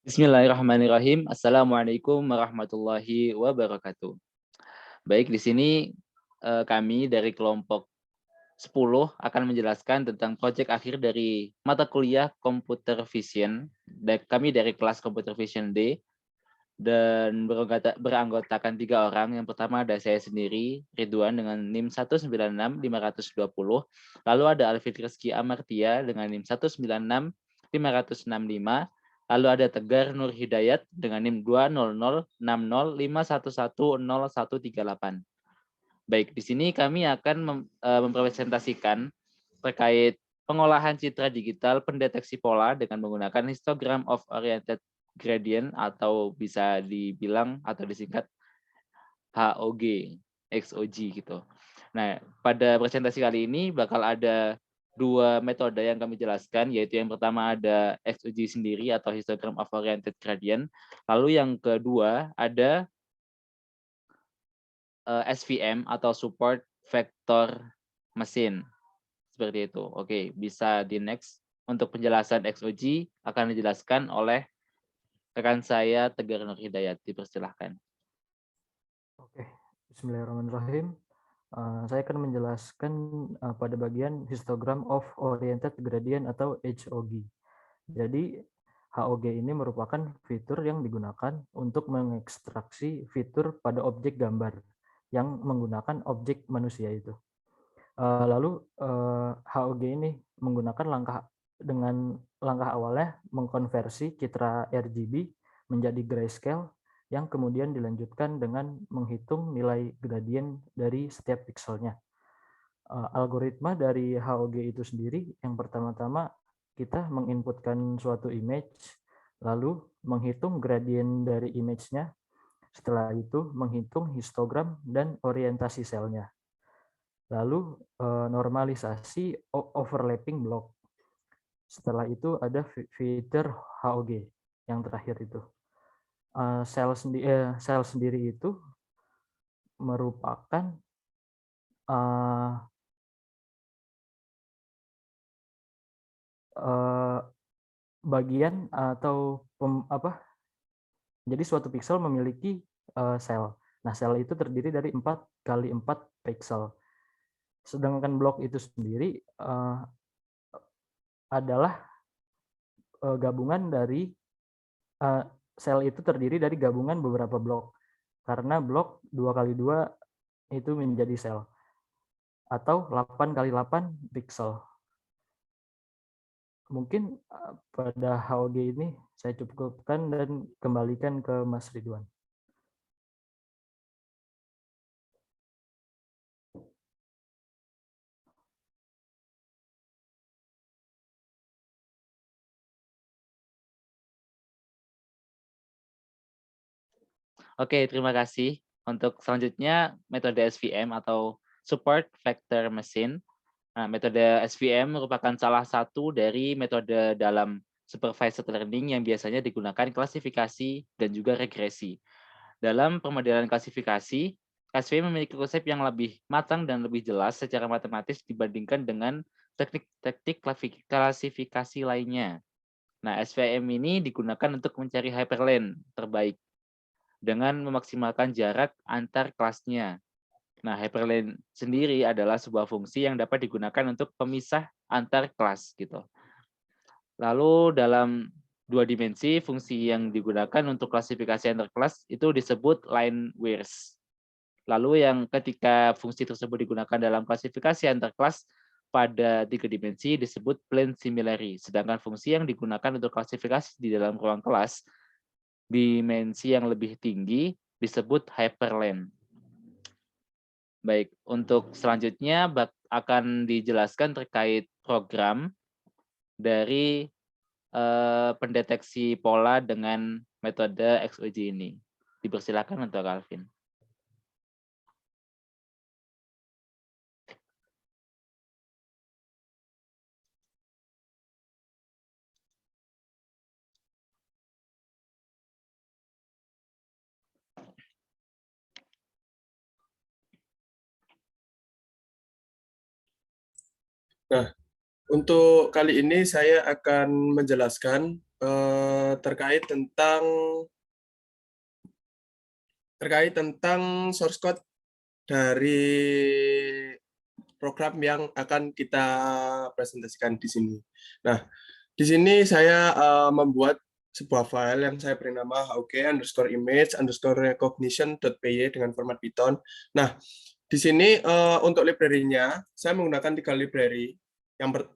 Bismillahirrahmanirrahim. Assalamualaikum warahmatullahi wabarakatuh. Baik, di sini kami dari kelompok 10 akan menjelaskan tentang proyek akhir dari mata kuliah Computer Vision. Kami dari kelas Computer Vision D dan beranggotakan 3 orang. Yang pertama ada saya sendiri, Ridwan dengan NIM 196.520. Lalu ada Alfit Rizky Amartia dengan NIM 196.565. Lalu ada Tegar Nur Hidayat dengan NIM 2006051110138. Baik, di sini kami akan mempresentasikan terkait pengolahan citra digital pendeteksi pola dengan menggunakan histogram of oriented gradient atau bisa dibilang atau disingkat HOG, XOG gitu. Nah, pada presentasi kali ini bakal ada 2 metode yang kami jelaskan, yaitu yang pertama ada XOG sendiri atau histogram of oriented gradient. Lalu yang kedua ada SVM atau support vector machine. Seperti itu. Oke, bisa di next. Untuk penjelasan XOG akan dijelaskan oleh rekan saya Tegar Nur Hidayat. Dipersilahkan. Oke, Bismillahirrahmanirrahim. Saya akan menjelaskan pada bagian histogram of oriented gradient atau HOG. Jadi HOG ini merupakan fitur yang digunakan untuk mengekstraksi fitur pada objek gambar yang menggunakan objek manusia itu. Lalu HOG ini menggunakan langkah awalnya mengkonversi citra RGB menjadi grayscale yang kemudian dilanjutkan dengan menghitung nilai gradien dari setiap pixelnya. Algoritma dari HOG itu sendiri yang pertama-tama kita menginputkan suatu image, lalu menghitung gradien dari image-nya, setelah itu menghitung histogram dan orientasi selnya. Lalu normalisasi overlapping block. Setelah itu ada fitur HOG yang terakhir itu. Sel sendiri itu merupakan bagian atau jadi suatu pixel memiliki sel. Nah, sel itu terdiri dari 4 kali 4 pixel. Sedangkan blok itu sendiri adalah gabungan dari sel itu terdiri dari gabungan beberapa blok. Karena blok 2 kali 2 itu menjadi sel. Atau 8 kali 8 pixel. Mungkin pada HOG ini saya cukupkan dan kembalikan ke Mas Ridwan. Oke, terima kasih. Untuk selanjutnya metode SVM atau support vector machine. Nah, metode SVM merupakan salah satu dari metode dalam supervised learning yang biasanya digunakan klasifikasi dan juga regresi. Dalam pemodelan klasifikasi, SVM memiliki konsep yang lebih matang dan lebih jelas secara matematis dibandingkan dengan teknik-teknik klasifikasi lainnya. Nah, SVM ini digunakan untuk mencari hyperlane terbaik dengan memaksimalkan jarak antar kelasnya. Nah, hyperlane sendiri adalah sebuah fungsi yang dapat digunakan untuk pemisah antar kelas gitu. Lalu dalam 2 dimensi, fungsi yang digunakan untuk klasifikasi antar kelas itu disebut line weirs. Lalu yang ketika fungsi tersebut digunakan dalam klasifikasi antar kelas pada 3 dimensi disebut plane similarity. Sedangkan fungsi yang digunakan untuk klasifikasi di dalam ruang kelas dimensi yang lebih tinggi disebut hyperlane. Baik, untuk selanjutnya akan dijelaskan terkait program dari pendeteksi pola dengan metode XOG ini. Dipersilakan untuk Alvin. Nah, untuk kali ini saya akan menjelaskan terkait tentang source code dari program yang akan kita presentasikan di sini. Nah, di sini saya membuat sebuah file yang saya beri nama hok_image_recognition.py dengan format Python. Nah, di sini untuk library-nya saya menggunakan 3 library.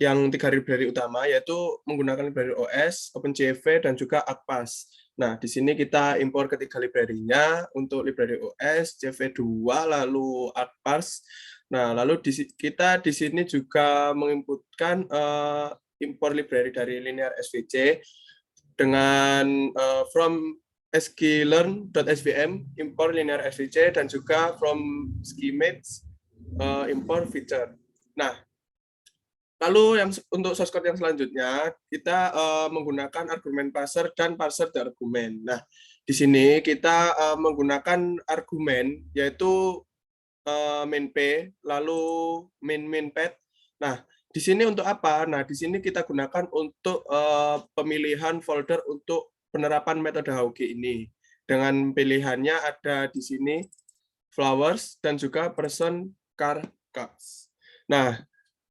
Yang 3 library utama yaitu menggunakan library OS, OpenJV, dan juga Akpas. Nah, di sini kita impor ketiga library-nya untuk library OS, JV2, lalu Akpas. Nah, lalu kita di sini juga menginputkan import library dari linear SVC dengan from sklearn.svm import linear SVC dan juga from schemate import feature. Nah, lalu untuk source code yang selanjutnya kita menggunakan argumen parser dan parser the argument. Nah, di sini kita menggunakan argumen yaitu main p lalu main pad. Nah, di sini untuk apa? Nah, di sini kita gunakan untuk pemilihan folder untuk penerapan metode HOG ini. Dengan pilihannya ada di sini flowers dan juga person car cups. Nah,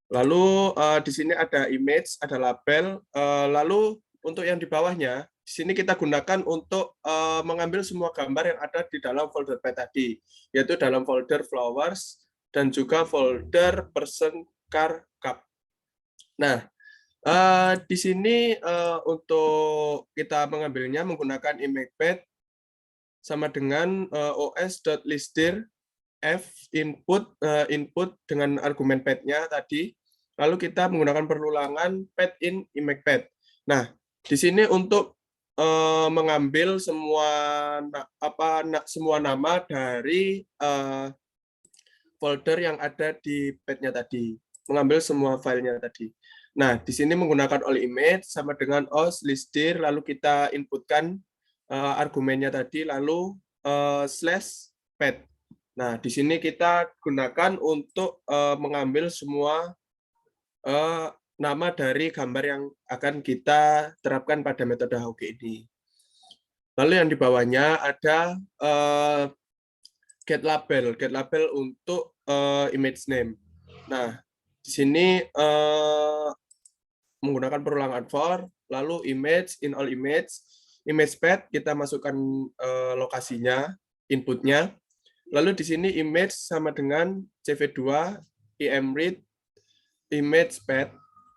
lalu di sini ada image, ada label. Lalu untuk yang di bawahnya, di sini kita gunakan untuk mengambil semua gambar yang ada di dalam folder pad tadi, yaitu dalam folder flowers dan juga folder person car cup. Nah, di sini untuk kita mengambilnya menggunakan image pad sama dengan os.listdir f input dengan argumen pad-nya tadi. Lalu kita menggunakan perulangan pad in image pad. Nah, di sini untuk mengambil semua nama dari folder yang ada di pad-nya tadi, mengambil semua filenya tadi. Nah, di sini menggunakan all image sama dengan os listdir, lalu kita inputkan argumennya tadi, lalu slash pad. Nah, di sini kita gunakan untuk mengambil semua nama dari gambar yang akan kita terapkan pada metode HOG ini. Lalu yang di bawahnya ada get label untuk image name. Nah, di sini menggunakan perulangan for, lalu image, in all image pad, kita masukkan lokasinya, inputnya. Lalu di sini image sama dengan CV2, imread, image pad,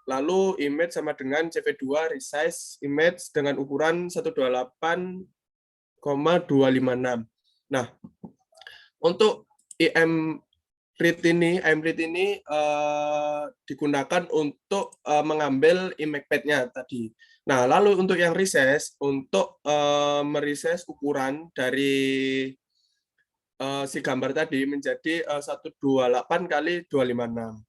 lalu image sama dengan CV2, resize image dengan ukuran 128,256. Nah, untuk imread ini digunakan untuk mengambil image pad-nya tadi. Nah, lalu untuk yang resize, untuk meresize ukuran dari si gambar tadi menjadi 128 kali 256.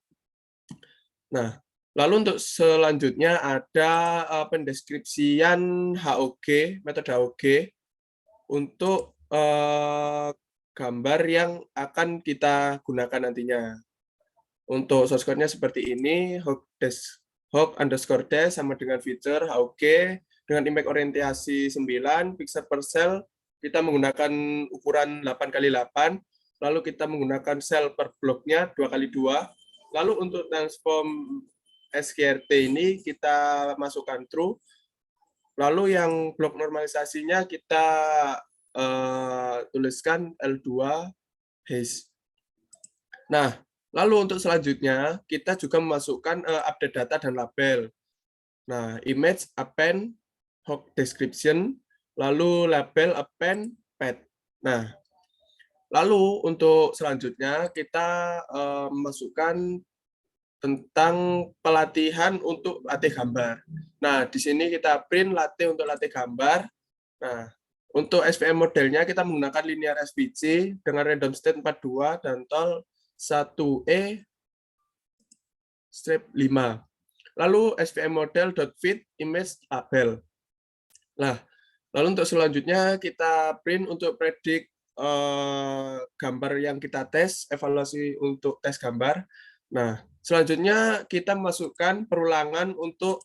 Nah, lalu untuk selanjutnya ada pendeskripsian HOG, metode HOG untuk gambar yang akan kita gunakan nantinya. Untuk source code-nya seperti ini, hog_dash sama dengan feature HOG dengan impact orientasi 9 pixel per cell. Kita menggunakan ukuran 8x8, lalu kita menggunakan sel per bloknya 2x2. Lalu untuk transform SQRT ini kita masukkan true. Lalu yang blok normalisasinya kita tuliskan L2 hash. Nah, lalu untuk selanjutnya kita juga memasukkan update data dan label. Nah, image append hog description, lalu label append pad. Nah, lalu untuk selanjutnya kita masukkan tentang pelatihan untuk latih gambar. Nah, di sini kita print latih untuk latih gambar. Nah, untuk SVM modelnya kita menggunakan linear SVC dengan random state 42 dan tol 1E strip 5. Lalu SVM model.fit image label. Nah, lalu untuk selanjutnya kita print untuk predik gambar yang kita tes, evaluasi untuk tes gambar. Nah, selanjutnya kita masukkan perulangan untuk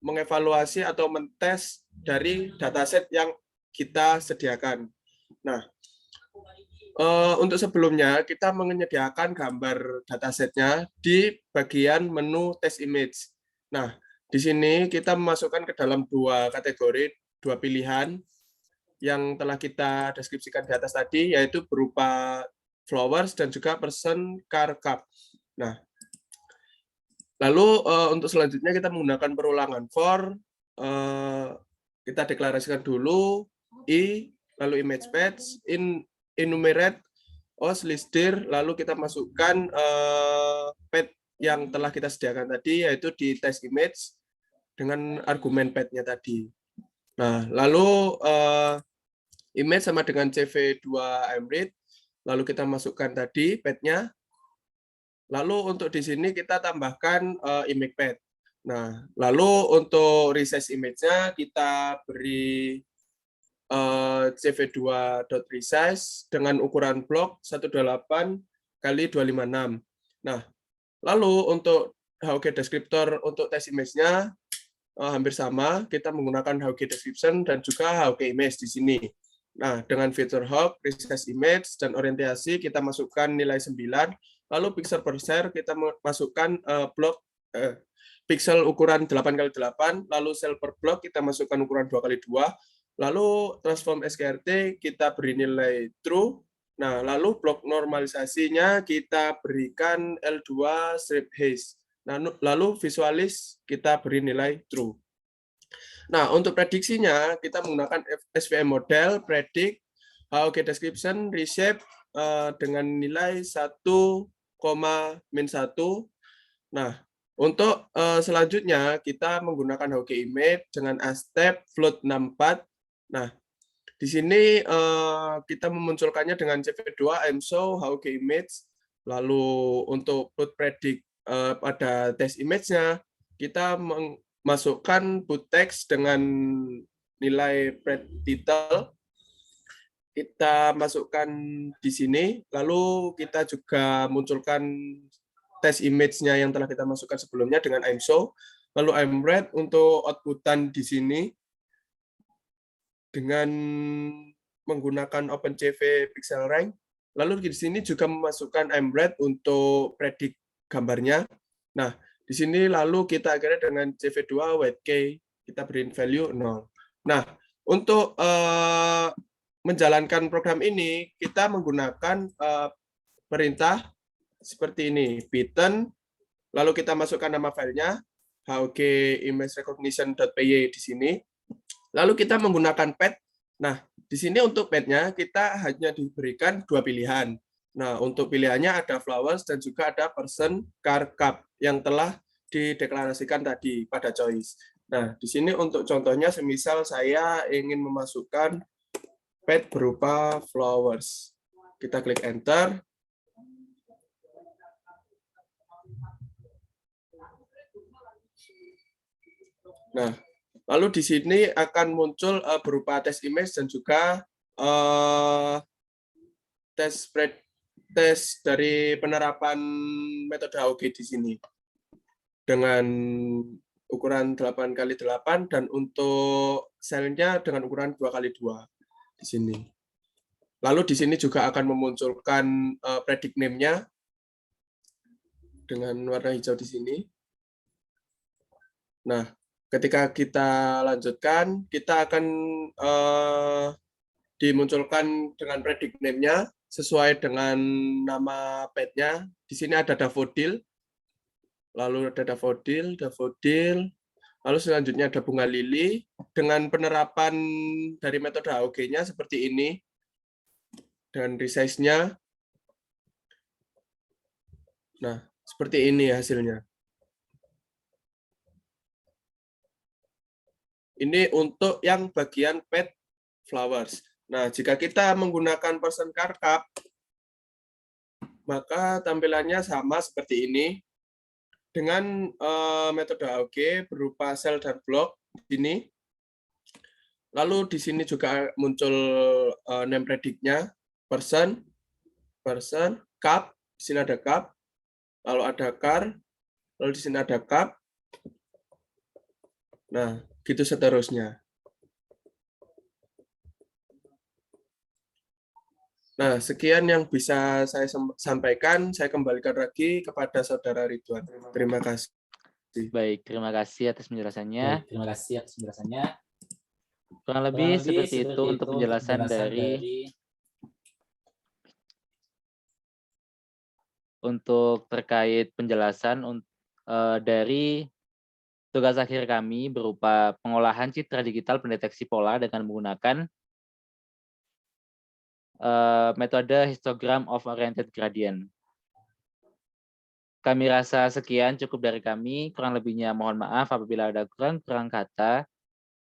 mengevaluasi atau mentes dari dataset yang kita sediakan. Nah, untuk sebelumnya kita menyediakan gambar datasetnya di bagian menu test image. Nah, di sini kita memasukkan ke dalam dua kategori, dua pilihan yang telah kita deskripsikan di atas tadi, yaitu berupa flowers dan juga person car cup. Nah, lalu untuk selanjutnya kita menggunakan perulangan for, kita deklarasikan dulu I, lalu image patch, enumerate, os, listdir, lalu kita masukkan pet yang telah kita sediakan tadi, yaitu di test image dengan argumen pet-nya tadi. Nah, lalu image sama dengan CV2mread, lalu kita masukkan tadi pet-nya. Lalu untuk di sini kita tambahkan image pet. Nah, lalu untuk resize image-nya kita beri CV2.resize dengan ukuran blok 128 x 256. Nah, lalu untuk HOG descriptor untuk test image-nya hampir sama, kita menggunakan HOG description dan juga HOG image di sini. Nah, dengan fitur hog, resize image, dan orientasi kita masukkan nilai 9, lalu pixel per share kita masukkan blok pixel ukuran 8x8, lalu sel per blok kita masukkan ukuran 2x2, lalu transform SKRT kita beri nilai true. Nah, lalu blok normalisasinya kita berikan L2 strip haze. Nah, lalu visualis kita beri nilai true. Nah, untuk prediksinya kita menggunakan SVM model, predict, HOG description, reshape dengan nilai 1, min 1. Nah, untuk selanjutnya kita menggunakan HOG image dengan A-step float 64. Nah, di sini kita memunculkannya dengan CV2 IMShow HOG image. Lalu untuk put predict pada test image-nya kita masukkan put text dengan nilai pred title. Kita masukkan di sini, lalu kita juga munculkan test image-nya yang telah kita masukkan sebelumnya dengan IMShow. Lalu IMRead untuk outputan di sini dengan menggunakan OpenCV Pixel Rank. Lalu di sini juga memasukkan IMRead untuk predict gambarnya. Nah, di sini lalu kita akhirnya dengan CV2 weight K kita beri value 0. Nah, untuk menjalankan program ini kita menggunakan perintah seperti ini, Python, lalu kita masukkan nama filenya HOG image recognition.py di sini. Lalu kita menggunakan pet. Nah, di sini untuk petnya kita hanya diberikan dua pilihan. Nah, untuk pilihannya ada flowers dan juga ada person car cup yang telah dideklarasikan tadi pada choice. Nah, di sini untuk contohnya semisal saya ingin memasukkan pet berupa flowers. Kita klik enter. Nah, lalu di sini akan muncul berupa test image dan juga tes dari penerapan metode HOG di sini dengan ukuran 8x8 dan untuk selnya dengan ukuran 2x2 di sini. Lalu di sini juga akan memunculkan predict name-nya dengan warna hijau di sini. Nah, ketika kita lanjutkan, kita akan dimunculkan dengan predict name-nya sesuai dengan nama pet-nya. Di sini ada daffodil, lalu ada daffodil, lalu selanjutnya ada bunga lili. Dengan penerapan dari metode HOG-nya seperti ini, dengan resize-nya. Nah, seperti ini hasilnya. Ini untuk yang bagian pet flowers. Nah, jika kita menggunakan person car cup, maka tampilannya sama seperti ini dengan metode HOG berupa sel dan blok di sini. Lalu di sini juga muncul name predict-nya, person, cup, di sini ada cup, lalu ada car, lalu di sini ada cup. Nah, gitu seterusnya. Nah, sekian yang bisa saya sampaikan. Saya kembalikan lagi kepada Saudara Ridwan. Terima kasih. Baik, terima kasih atas penjelasannya. Baik, terima kasih atas penjelasannya. Kurang lebih seperti itu untuk penjelasan dari untuk terkait penjelasan dari tugas akhir kami berupa pengolahan citra digital pendeteksi pola dengan menggunakan metode histogram of oriented gradient. Kami rasa sekian cukup dari kami. Kurang lebihnya mohon maaf apabila ada kurang-kurang kata.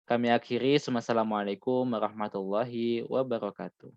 Kami akhiri. Wassalamualaikum warahmatullahi wabarakatuh.